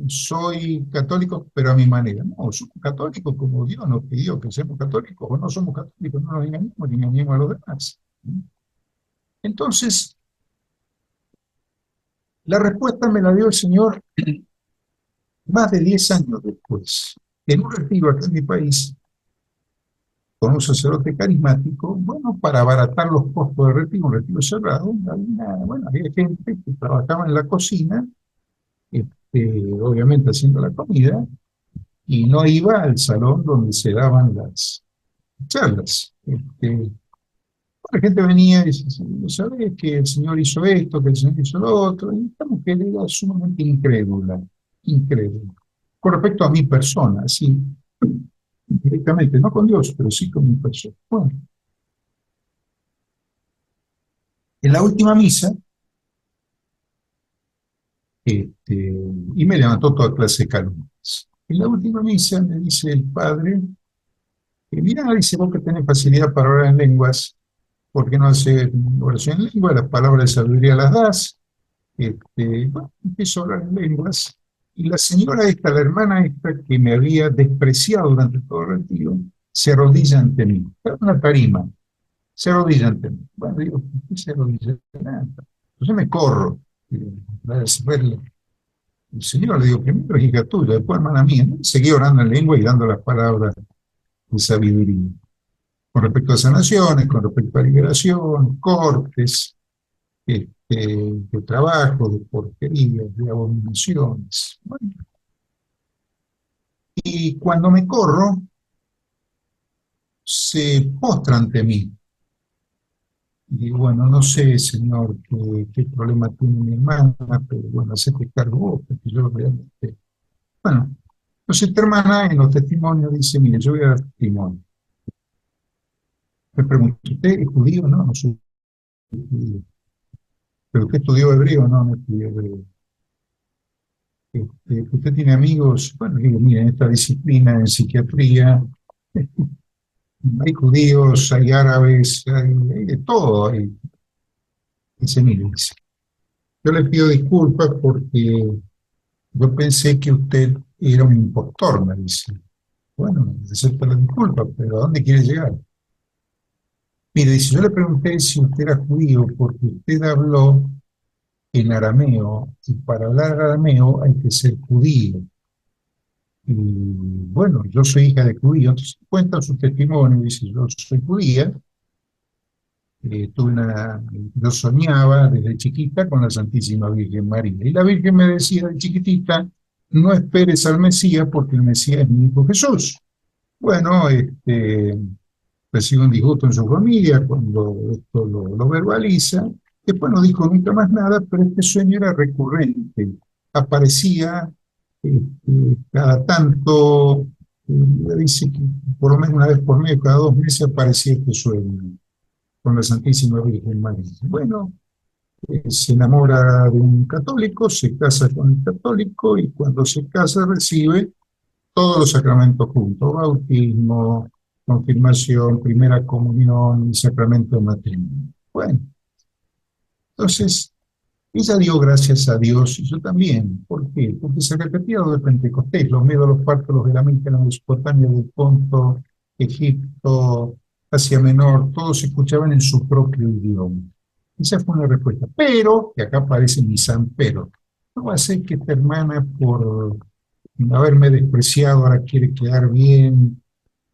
B: Soy católico, pero a mi manera. No, somos católicos como Dios nos pidió que seamos católicos, o no somos católicos, no nos engañemos ni engañemos a los demás. Entonces, la respuesta me la dio el Señor más de 10 años después. En un retiro acá en mi país, con un sacerdote carismático, bueno, para abaratar los costos del retiro, un retiro cerrado, había gente que trabajaba en la cocina, obviamente haciendo la comida, y no iba al salón donde se daban las charlas. La gente venía y decía, ¿sabes que el Señor hizo esto, que el Señor hizo lo otro? Y estamos que era sumamente incrédula, incrédula. Con respecto a mi persona, sí, directamente, no con Dios, pero sí con mi persona. Bueno, en la última misa, y me levantó toda clase de calumnias. En la última misa me dice el padre, mira, dice, vos que tenés facilidad para orar en lenguas, ¿por qué no haces oración en lengua? Las palabras de sabiduría las das. Bueno, empiezo a hablar en lenguas, y la señora esta, la hermana esta, que me había despreciado durante todo el retiro, se arrodilla ante mí. Era una tarima, se arrodilla ante mí. Bueno, digo, ¿por qué se arrodilla? Entonces me corro, para verle. El Señor le digo, primero hija tuya, después hermana mía. ¿No? Seguí orando en lengua y dando las palabras de sabiduría. Con respecto a sanaciones, con respecto a liberación, cortes, de trabajo, de porquerías, de abominaciones. Bueno, y cuando me corro, se postra ante mí. Y bueno, no sé, Señor, qué problema tiene mi hermana, pero bueno, hacete cargo vos, porque yo realmente... Bueno, entonces esta hermana en los testimonios dice, mire, yo voy a dar testimonio. Me pregunto, ¿usted es judío? No, no soy judío. ¿Pero usted estudió hebreo? No, no estudié hebreo. ¿Usted tiene amigos? Bueno, digo, mire, en esta disciplina en psiquiatría hay judíos, hay árabes, hay de todo. Dice, mire, dice, yo le pido disculpas porque yo pensé que usted era un impostor, me dice. Bueno, acepto la disculpa, pero ¿a dónde quiere llegar? Mire, dice, yo le pregunté si usted era judío porque usted habló en arameo, y para hablar arameo hay que ser judío. bueno, yo soy hija de judío, entonces cuenta su testimonio, dice, yo soy judía, yo soñaba desde chiquita con la Santísima Virgen María. Y la Virgen me decía de chiquitita, no esperes al Mesías porque el Mesías es mi hijo Jesús. Bueno, recibe un disgusto en su familia cuando esto lo verbaliza. Después no dijo nunca más nada, pero este sueño era recurrente. Aparecía cada tanto, dice que por lo menos una vez por mes, cada 2 meses aparecía este sueño con la Santísima Virgen María. Bueno, se enamora de un católico, se casa con el católico y cuando se casa recibe todos los sacramentos juntos, bautismo, confirmación, primera comunión y sacramento de matrimonio. Bueno, entonces ella dio gracias a Dios y yo también. ¿Por qué? Porque se repetía lo de Pentecostés, los medos, los partos, los elamitas, la Mesopotamia, del Ponto, Egipto, Asia Menor, todos se escuchaban en su propio idioma. Esa fue una respuesta. Pero, que acá aparece mi San Pero, no va a ser que esta hermana, por haberme despreciado, ahora quiere quedar bien,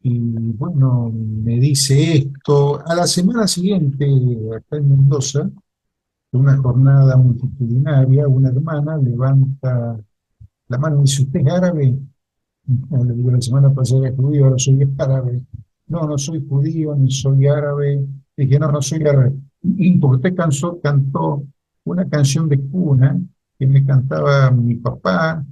B: y bueno, me dice esto. A la semana siguiente, acá en Mendoza, una jornada multitudinaria, una hermana levanta la mano y dice, ¿usted es árabe? No, le digo, la semana pasada era judío, ahora soy árabe. No, no soy judío, ni soy árabe. Dije, no, no soy árabe. Y porque usted cantó una canción de cuna que me cantaba mi papá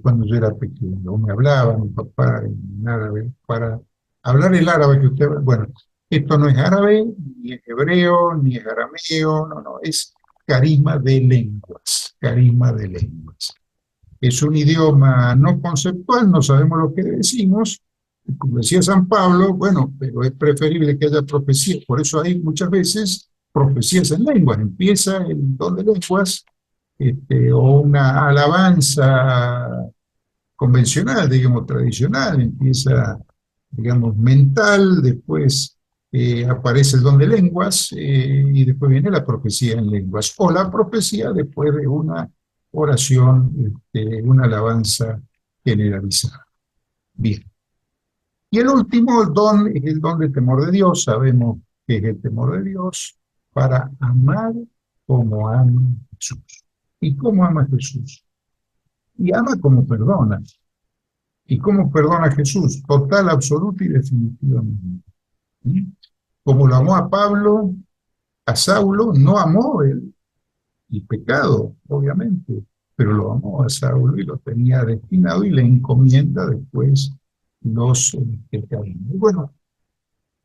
B: cuando yo era pequeño, o me hablaba mi papá en árabe, para hablar el árabe que usted... Bueno, esto no es árabe, ni es hebreo, ni es arameo, no, no, es carisma de lenguas, carisma de lenguas. Es un idioma no conceptual, no sabemos lo que decimos, como decía San Pablo, bueno, pero es preferible que haya profecías, por eso hay muchas veces profecías en lenguas, empieza el don de lenguas, o una alabanza convencional, digamos, tradicional, empieza, digamos, mental, después aparece el don de lenguas y después viene la profecía en lenguas, o la profecía después de una oración, una alabanza generalizada. Bien. Y el último don es el don del temor de Dios. Sabemos que es el temor de Dios para amar como ama Jesús. ¿Y cómo ama Jesús? Y ama como perdona. ¿Y cómo perdona Jesús? Total, absoluta y definitivamente. ¿Sí? Como lo amó a Pablo, a Saulo, no amó el pecado, obviamente, pero lo amó a Saulo y lo tenía destinado y le encomienda después los caminos. Bueno,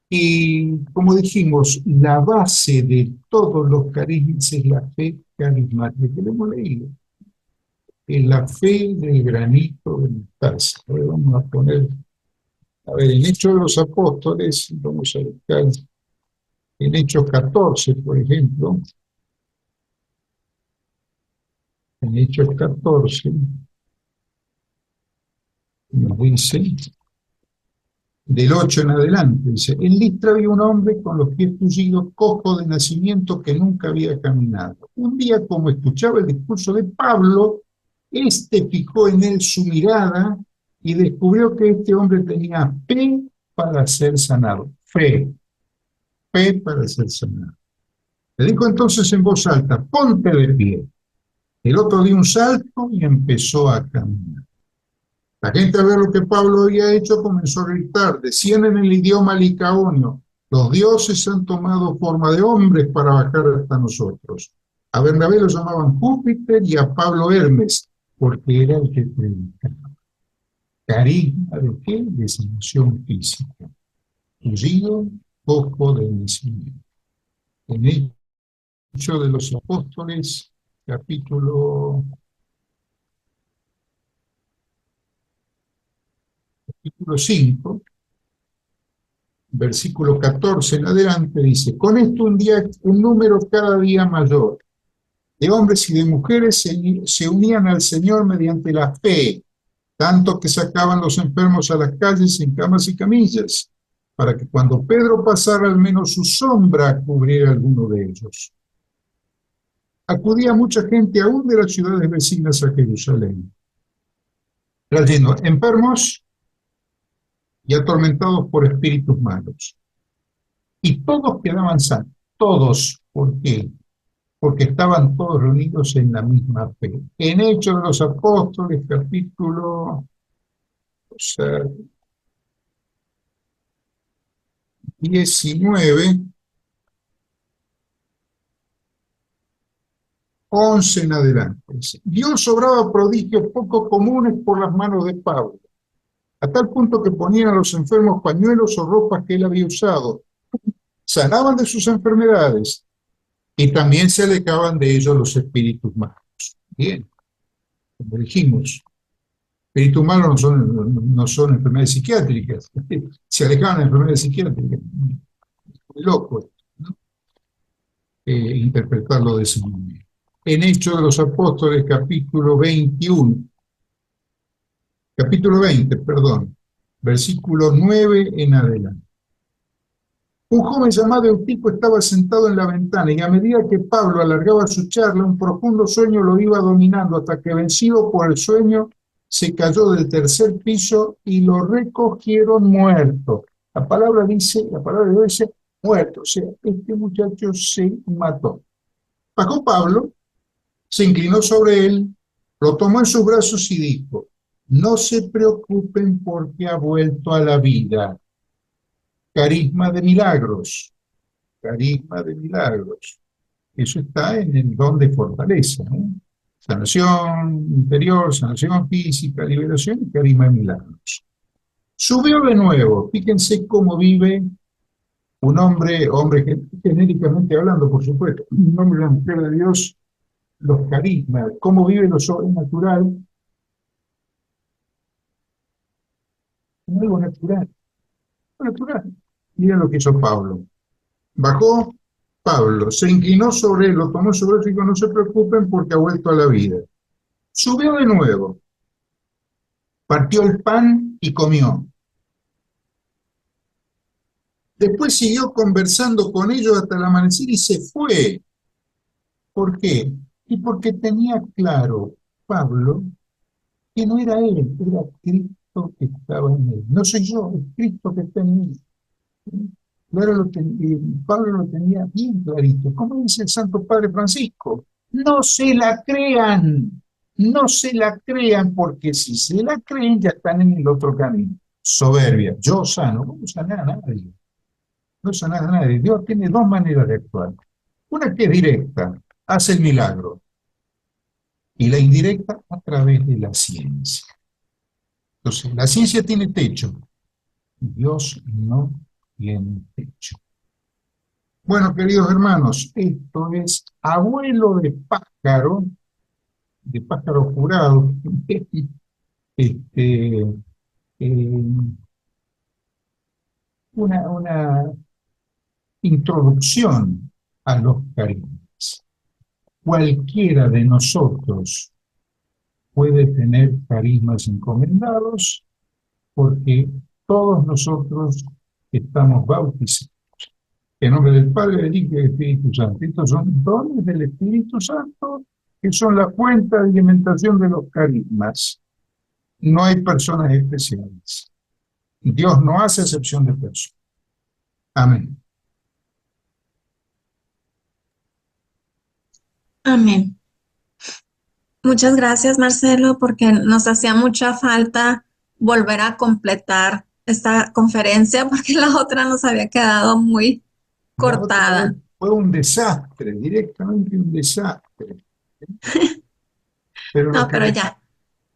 B: y como dijimos, la base de todos los carismas es la fe carismática, que lo hemos leído. Es la fe del granito de mostaza. Ahora vamos a poner, a ver, en Hechos de los Apóstoles, vamos a buscar en Hechos 14, por ejemplo, en Hechos 14, nos dice, del 8 en adelante, dice, en Listra había un hombre con los pies tullidos, cojo de nacimiento, que nunca había caminado. Un día, como escuchaba el discurso de Pablo, fijó en él su mirada y descubrió que este hombre tenía fe para ser sanado. Fe para ser sanado. Le dijo entonces en voz alta, ponte de pie. El otro dio un salto y empezó a caminar. La gente, al ver lo que Pablo había hecho, comenzó a gritar, decían en el idioma licaonio, los dioses han tomado forma de hombres para bajar hasta nosotros. A Bernabé lo llamaban Júpiter y a Pablo Hermes, porque era el que predicaba. Carisma de qué? De sanación física. Tullido, cojo de nacimiento. En Hechos de los Apóstoles, capítulo 5, versículo 14 en adelante, dice, con esto un número cada día mayor de hombres y de mujeres se unían al Señor mediante la fe, tanto que sacaban los enfermos a las calles en camas y camillas, para que cuando Pedro pasara al menos su sombra cubriera alguno de ellos. Acudía mucha gente aún de las ciudades vecinas a Jerusalén. trayendo enfermos y atormentados por espíritus malos. Y todos quedaban sanos, todos. ¿Por qué? Porque estaban todos reunidos en la misma fe. En Hechos de los Apóstoles, capítulo 19, 11 en adelante. Dios obraba prodigios poco comunes por las manos de Pablo, a tal punto que ponían a los enfermos pañuelos o ropas que él había usado, sanaban de sus enfermedades y también se alejaban de ellos los espíritus malos. Bien, como dijimos, espíritus malos no son enfermedades psiquiátricas, se alejaban de enfermedades psiquiátricas. Muy loco, ¿no? Interpretarlo de ese modo. En Hechos de los Apóstoles, capítulo 20, perdón, versículo 9 en adelante. Un joven llamado Eutico estaba sentado en la ventana y a medida que Pablo alargaba su charla, un profundo sueño lo iba dominando hasta que, vencido por el sueño, se cayó del tercer piso y lo recogieron muerto. La palabra de Dios dice muerto, o sea, este muchacho se mató. Bajó Pablo, se inclinó sobre él, lo tomó en sus brazos y dijo: no se preocupen porque ha vuelto a la vida. Carisma de milagros, carisma de milagros. Eso está en el don de fortaleza, ¿no? Sanación interior, sanación física, liberación y carisma de milagros. Subió de nuevo, fíjense cómo vive un hombre genéricamente hablando, por supuesto, un hombre y una mujer de Dios, los carismas, cómo vive lo sobrenatural, algo natural, natural. Miren lo que hizo Pablo. Bajó Pablo, se inclinó sobre él, lo tomó sobre él y dijo: no se preocupen porque ha vuelto a la vida. Subió de nuevo, partió el pan y comió. Después siguió conversando con ellos hasta el amanecer y se fue. ¿Por qué? Y porque tenía claro Pablo que no era él, era Cristo que estaba en él. No soy yo, es Cristo que está en mí. Pablo lo tenía bien clarito. ¿Cómo dice el Santo Padre Francisco? No se la crean, no se la crean, porque si se la creen ya están en el otro camino. Soberbia, yo sano, no sanar a nadie, no sanar a nadie. Dios tiene dos maneras de actuar. Una que es directa, hace el milagro, y la indirecta a través de la ciencia. Entonces, la ciencia tiene techo, Dios no tiene techo. Bueno, queridos hermanos, esto es abuelo de pájaro jurado, este, eh, una introducción a los carismas. Cualquiera de nosotros puede tener carismas encomendados porque todos nosotros estamos bautizados. En nombre del Padre, del Hijo y del Espíritu Santo. Estos son dones del Espíritu Santo que son la fuente de alimentación de los carismas. No hay personas especiales. Dios no hace excepción de personas. Amén.
A: Amén. Muchas gracias, Marcelo, porque nos hacía mucha falta volver a completar esta conferencia porque la otra nos había quedado muy
B: La otra vez
A: cortada.
B: fue un desastre, directamente un desastre. Pero lo
A: No,
B: que
A: pero ya.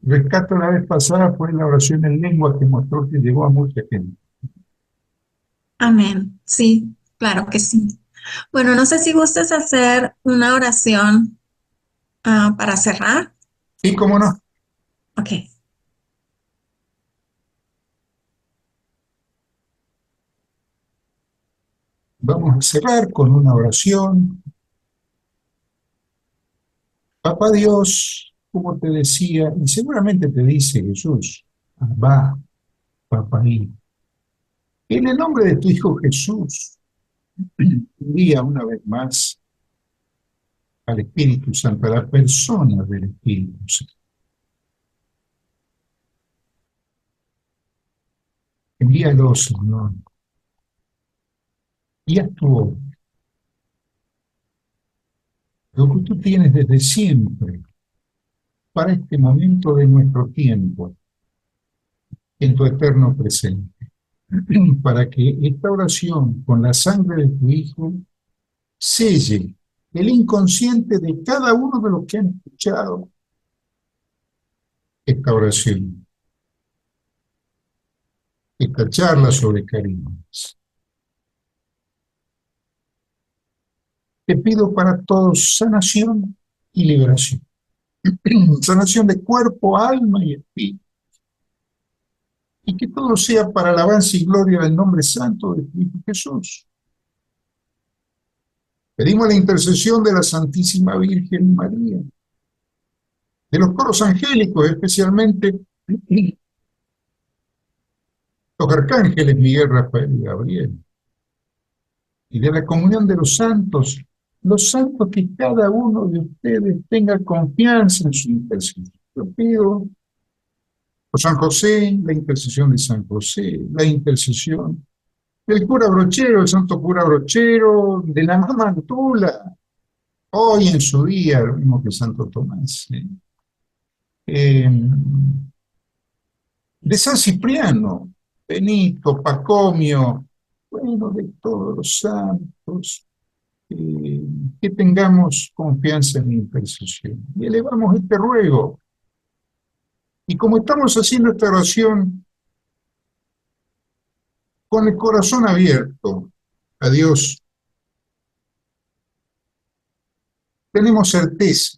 B: rescato la vez pasada fue la oración en lengua que mostró que llegó a mucha gente.
A: Amén. Sí, claro que sí. Bueno, no sé si gustes hacer una oración para cerrar.
B: Y cómo no,
A: Ok.
B: vamos a cerrar con una oración. Papá Dios, como te decía, y seguramente te dice Jesús, va, papá, en el nombre de tu Hijo Jesús, envía una vez más al Espíritu Santo, a la persona del Espíritu Santo. Envíalos, Señor, y haz tu obra, lo que tú tienes desde siempre para este momento de nuestro tiempo, en tu eterno presente, para que esta oración con la sangre de tu Hijo selle el inconsciente de cada uno de los que han escuchado esta oración, esta charla sobre carismas. Te pido para todos sanación y liberación. Sanación de cuerpo, alma y espíritu. Y que todo sea para alabanza y gloria del nombre santo de Cristo Jesús. Pedimos la intercesión de la Santísima Virgen María, de los coros angélicos, especialmente los arcángeles Miguel, Rafael y Gabriel, y de la comunión de los santos que cada uno de ustedes tenga confianza en su intercesión. Yo pido por San José, la intercesión de San José, la intercesión del cura Brochero, el santo cura Brochero, de la mamá Antula, hoy en su día, lo mismo que Santo Tomás, eh, de San Cipriano, Benito, Pacomio, bueno, de todos los santos, que tengamos confianza en la intercesión. Y elevamos este ruego. Y como estamos haciendo esta oración con el corazón abierto a Dios, tenemos certeza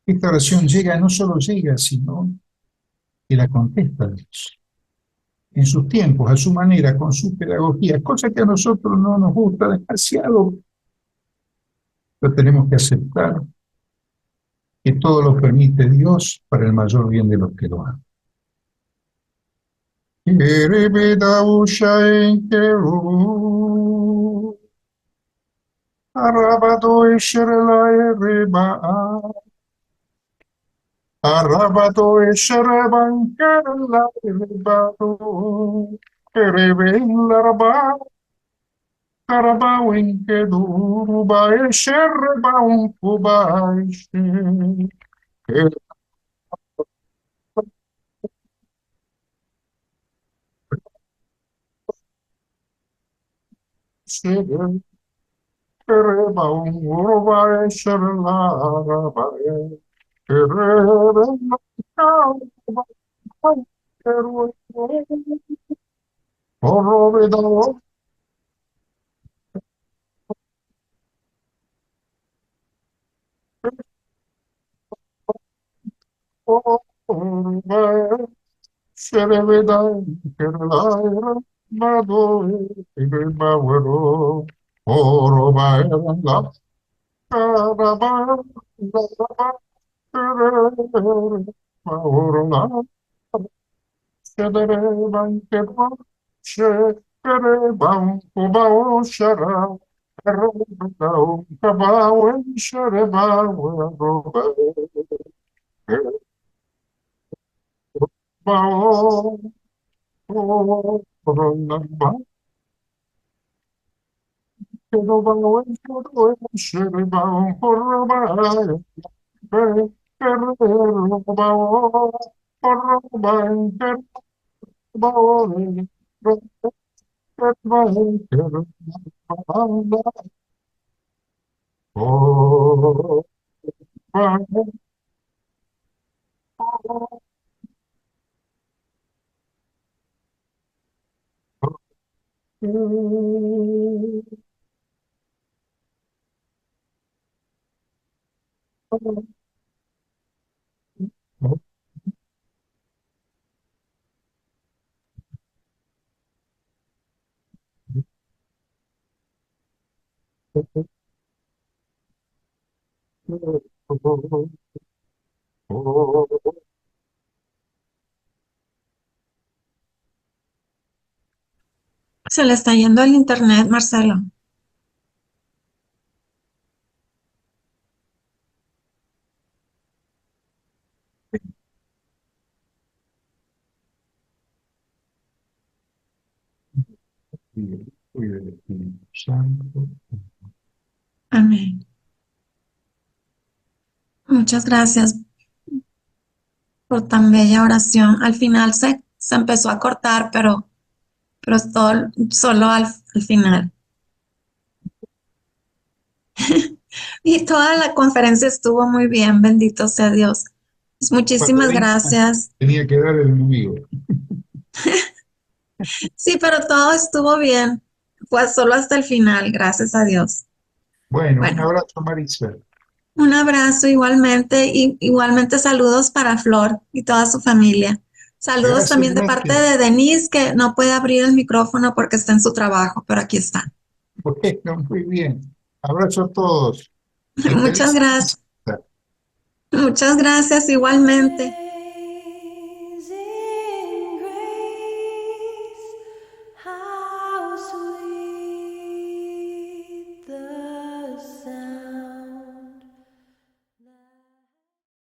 B: que esta oración llega, no solo llega, sino que la contesta Dios en sus tiempos, a su manera, con su pedagogía, cosa que a nosotros no nos gusta demasiado, pero tenemos que aceptar que todo lo permite Dios para el mayor bien de los que lo aman. Arrabato e Sharabankara Rebato Erebelaraba Karabawin Keduruba e Sherbaun Kubaishe Erebaun Uruba e Sherlaraba Erebelaraba Orobedo Sherebedan, Keralaira, Madoe, Bawero, Orobaira, La Caraba, Maurona, Shedereban, Kerba, Shereban, Kubao, Shara, Kerabao, Kabao, Sherebao, Bao, Oroba,
A: Se le está yendo el internet, Marcelo.
B: y del Hijo y del Espíritu Santo.
A: Amén. Muchas gracias por tan bella oración. Al final se empezó a cortar, pero es todo, solo al final. Y toda la conferencia estuvo muy bien, bendito sea Dios. Pues muchísimas gracias.
B: Tenía que dar el enemigo.
A: Sí, pero todo estuvo bien. Fue solo hasta el final, gracias a Dios.
B: Bueno, un
A: Bueno,
B: abrazo, Marisa.
A: un abrazo igualmente y igualmente saludos para Flor y toda su familia. Saludos
B: Gracias,
A: también de parte
B: gracias.
A: de Denise, que no puede abrir el micrófono porque está en su trabajo, pero aquí está.
B: Bueno, muy bien. Abrazo a todos y
A: Muchas
B: feliz
A: gracias.
B: fiesta.
A: Muchas gracias igualmente.